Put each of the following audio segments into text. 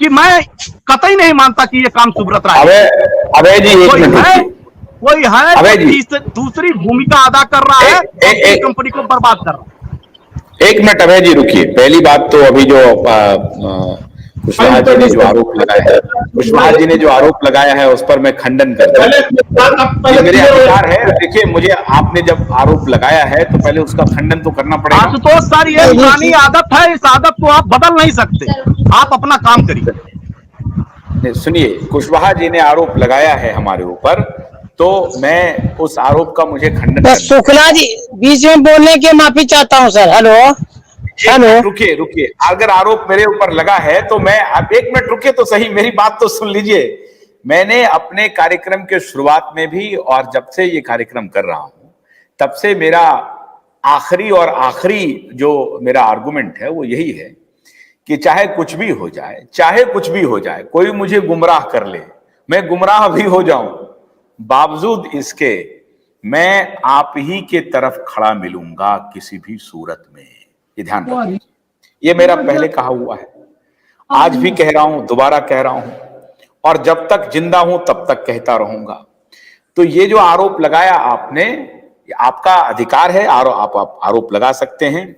कि मैं कतई नहीं मानता कि ये काम सुब्रत राय अबे अबे जी एक मिनट रुकिए। कोई है अबे जो जी दूसरी भूमिका अदा कर रहा है और पूरी कंपनी को बर्बाद कर रहा है। एक मिनट अभय जी रुकिए। पहली बात तो अभी जो कुशवाहा जी ने जो आरोप लगाया है, कुशवाहा जी ने जो आरोप लगाया है उस पर मैं खंडन करता हूं। ये मेरे अधिकार है। देखिए, मुझे आपने जब आरोप लगाया है तो पहले उसका खंडन तो करना पड़ेगा। आशुतोष सर, ये पुरानी आदत है, इस आदत को आप बदल नहीं सकते। आप अपना काम करिए। सुनिए, कुशवाहा जी ने आरोप लगाया है हमारे ऊपर, तो मैं उस आरोप का मुझे खंडन करना शुक्ला जी बीच में बोलने की माफी चाहता हूं सर। हेलो हेलो, रुकिए रुकिए। अगर आरोप मेरे ऊपर लगा है तो मैं, अब एक मिनट रुकिए तो सही, मेरी बात तो सुन लीजिए। मैंने अपने कार्यक्रम के शुरुआत में भी और जब से ये कार्यक्रम कर रहा हूं तब से मेरा आखिरी जो मेरा आर्गुमेंट है वो यही है कि चाहे कुछ भी हो जाए, चाहे कुछ भी हो जाए, कोई मुझे गुमराह कर ले, मैं गुमराह भी हो जाऊं, बावजूद इसके मैं आप ही के तरफ खड़ा मिलूंगा किसी भी सूरत में। ये ध्यान रखिए, ये मेरा पहले कहा हुआ है, आज भी कह रहा हूं, दोबारा कह रहा हूं, और जब तक जिंदा हूं तब तक कहता रहूंगा। तो ये जो आरोप लगाया आपने, आपका अधिकार है, आप आरोप लगा सकते हैं,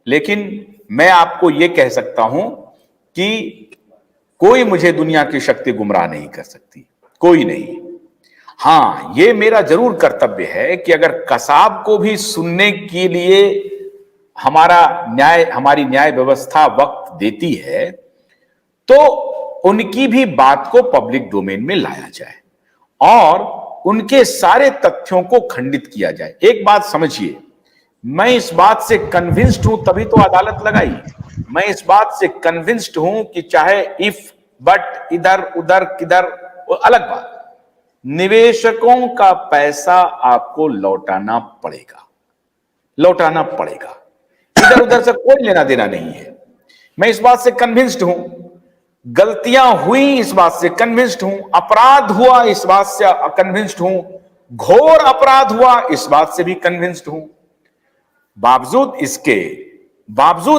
लेकिन मैं आपको ये कह सकता हूं कि कोई मुझे दुनिया की शक्ति गुमराह नहीं कर सकती, कोई नहीं। हां, ये मेरा जरूर कर्तव्य है कि अगर कसाब को भी सुनने के लिए हमारी न्याय व्यवस्था वक्त देती है तो उनकी भी बात को पब्लिक डोमेन में लाया जाए और उनके सारे तथ्यों को खंडित किया जाए। एक बात समझिए, मैं इस बात से कन्विंस्ड हूं तभी तो अदालत लगाई। मैं इस बात से कन्विंस्ड हूं कि चाहे इफ बट इधर उधर किधर, वो अलग बात, निवेशकों का पैसा आपको लौटाना पड़ेगा, लौटाना पड़ेगा। इधर उधर से कोई लेना देना नहीं है। मैं इस बात से कन्विंस्ड हूं, गलतियां हुई इस बात से कन्विंस्ड हूं, अपराध हुआ इस बात से कन्विंस्ड हूं, घोर अपराध हुआ इस बात से भी कन्विंस्ड हूं। बावजूद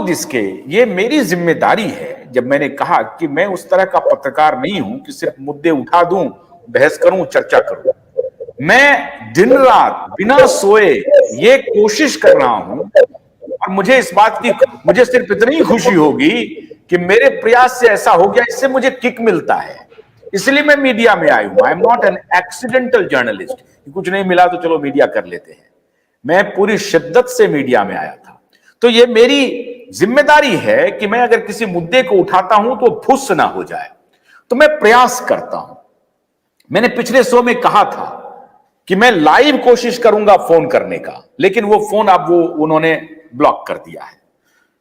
इसके ये मेरी जिम्मेदारी है, जब मैंने कहा कि मैं उस तरह का पत्रकार नहीं हूं कि सिर्फ मुद्दे उठा दूं, बहस करूं, चर्चा करूं। मैं दिन रात बिना सोए ये कोशिश कर रहा हूं और मुझे सिर्फ इतनी खुशी होगी कि मेरे प्रयास से ऐसा हो गया, इससे मुझे किक मिलता है, इसलिए मैं मीडिया में आई हूं। I am not an accidental journalist, कुछ नहीं मिला तो चलो मीडिया कर लेते हैं। मैं पूरी शिद्दत से मीडिया में आया था। तो ये मेरी जिम्मेदारी है कि मैं अगर किसी मुद्दे को उठाता हूं तो फुस ना हो जाए, तो मैं प्रयास करता हूं। मैंने पिछले शो में कहा था कि मैं लाइव कोशिश करूंगा फोन करने का, लेकिन वो फोन अब उन्होंने ब्लॉक कर दिया है।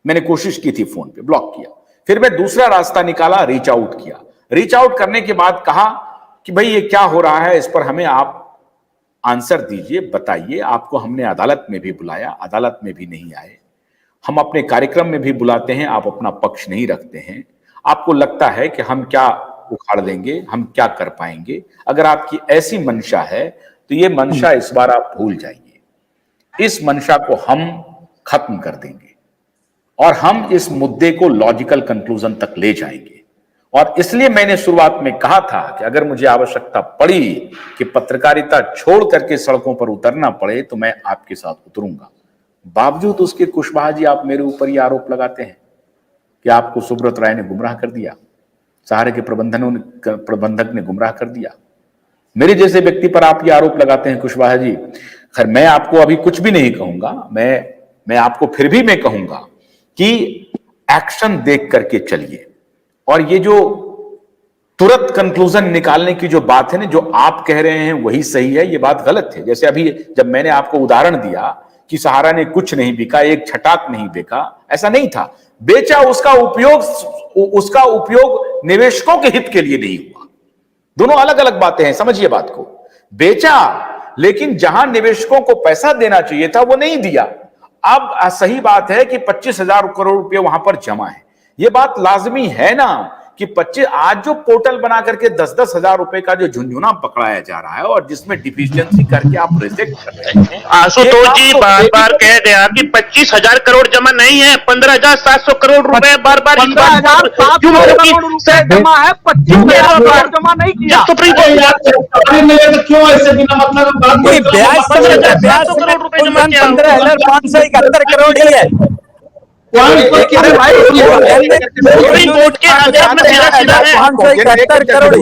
मैंने कोशिश की थी फोन पे, ब्लॉक किया। फिर मैं दूसरा रास्ता निकाला, रीच आउट किया। रीच आउट करने के बाद कहा कि भाई ये क्या हो रहा है, इस पर हमें आप आंसर दीजिए, बताइए। आपको हमने अदालत में भी बुलाया, अदालत में भी नहीं आए। हम अपने कार्यक्रम में भी बुलाते हैं, आप अपना पक्ष नहीं रखते हैं। आपको लगता है कि हम क्या उखाड़ देंगे, हम क्या कर पाएंगे। अगर आपकी ऐसी मंशा है तो ये मंशा इस बार आप भूल जाइए। इस मंशा को हम खत्म कर देंगे और हम इस मुद्दे को लॉजिकल कंक्लूजन तक ले जाएंगे। और इसलिए मैंने शुरुआत में कहा था कि अगर मुझे आवश्यकता पड़ी कि पत्रकारिता छोड़ करके सड़कों पर उतरना पड़े तो मैं आपके साथ उतरूंगा। बावजूद उसके कुशवाहा जी आप मेरे ऊपर ये आरोप लगाते हैं कि आपको सुब्रत राय ने गुमराह कर दिया, सहारे के प्रबंधक ने गुमराह कर दिया। मेरे जैसे व्यक्ति पर आप ये आरोप लगाते हैं कुशवाहा जी। खैर, मैं आपको अभी कुछ भी नहीं कहूंगा, मैं आपको फिर भी मैं कहूंगा कि एक्शन देख करके चलिए। और ये जो तुरंत कंक्लूजन निकालने की जो बात है ना, जो आप कह रहे हैं वही सही है, ये बात गलत है। जैसे अभी जब मैंने आपको उदाहरण दिया कि सहारा ने कुछ नहीं बिका, एक छटाक नहीं बेचा, ऐसा नहीं था। बेचा, उसका उपयोग निवेशकों के हित के लिए नहीं हुआ। दोनों अलग अलग बातें हैं, समझिए बात को। बेचा, लेकिन जहां निवेशकों को पैसा देना चाहिए था वो नहीं दिया। अब सही बात है कि 25,000 करोड़ रुपए वहां पर जमा है। यह बात लाजमी है ना कि 25 आज जो पोर्टल बना करके 10-10 हजार रुपए का जो झुंझुना पकड़ाया जा रहा है और जिसमें डिफिशियंसी करके आप रिजेक्ट कर रहे हैं। आशुतोष जी बार बार कह दिया कि 25,000 करोड़ जमा नहीं है, 15,700 करोड़ रुपए बार बार 15,700 करोड़ रुपए जमा है, 25,000 करोड़ जमा नहीं किया। क्यों ऐसे बिना मतलब ब्याज 15,700 करोड़ रुपए जमा किया, 15,571 करोड़ ही है। सुप्रीम कोर्ट के आदेश में सीधा सीधा है। 571 करोड़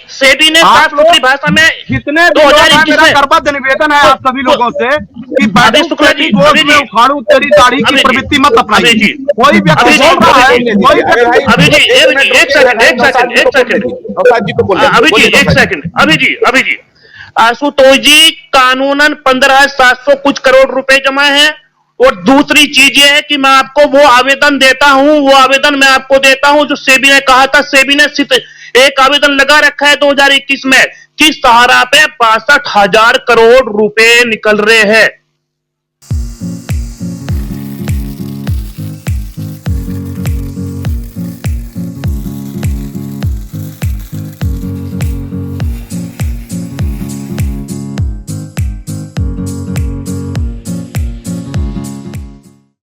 सेबी ने साफ सुथरी भाषा में कितने भी लोग हैं, मेरा करबद्ध निवेदन है आप सभी लोगों से कि बैठक शुक्ला जी, गोद में उखाड़ू तेरी दाढ़ी की प्रवृत्ति मत अपनाइए। कोई व्यक्ति बोल रहा है, कोई व्यक्ति अभी जी एक सेकंड अभी जी आशुतोष जी, कानूनन 15,700 कुछ करोड़ रुपए जमा है। और दूसरी चीज ये है कि मैं आपको वो आवेदन देता हूं, वो आवेदन मैं आपको देता हूं जो सेबी ने कहा था। सेबी ने एक आवेदन लगा रखा है 2021 में कि सहारा पे 62,000 करोड़ रुपए निकल रहे हैं।